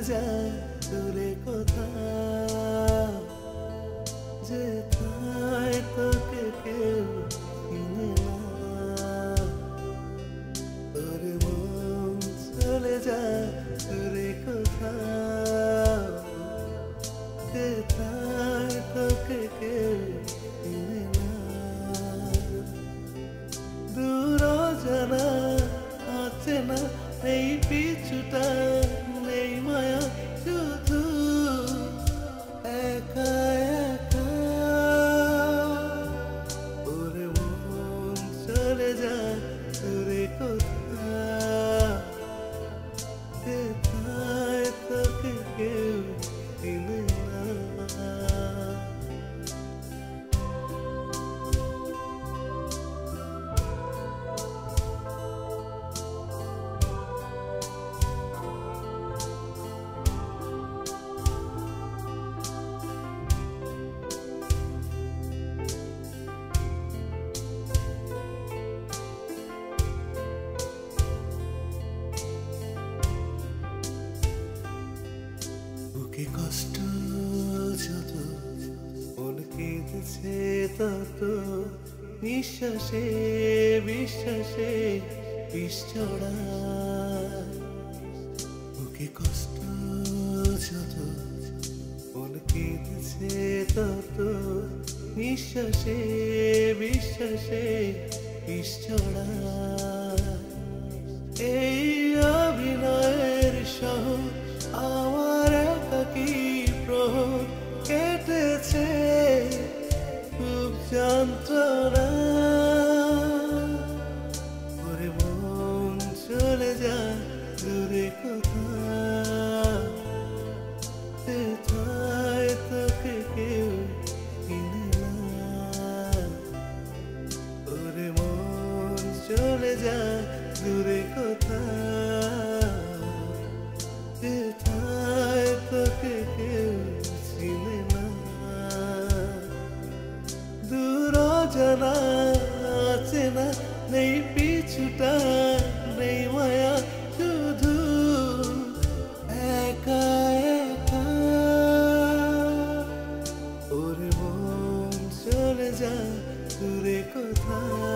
যা দূরে কোথাও, যেথায় তোকে কেউ চিনে না। তোর মন চলে যা দূরে কোথাও, যেথায় তোকে কেউ চিনে না। দূর জানা আছে না, এই পিছুটা নেই মায়া, শুধু একা একা। ওরে মন চলে যা দূরে কোথাও, যেথায় তোকে কেউ চিনে না। বুকে কষ্ট যত, মন কেঁদেছে তত, নিঃশ্বাসে বিশ্বাসে বিষ ছড়ায়। বুকে কষ্ট যত, মন কেঁদেছে তত, নিঃশ্বাসে বিশ্বাসে বিষ ছড়ায়। এই অভিনয়ের শহর আমার একাকী প্রহর, কেটেছে খুব যন্ত্রণা। ওরে মন চলে যা দূরে কোথাও, যেথায় তোকে কেউ চিনে না। ওরে মন চলে যা দূরে কোথাও, যেথায় তোকে কেউ চিনে না। দূর জানা আছে না, নেই পিছুটা নেই মায়া, শুধু একা একা। ওরে মন চলে যা দূরে কোথাও,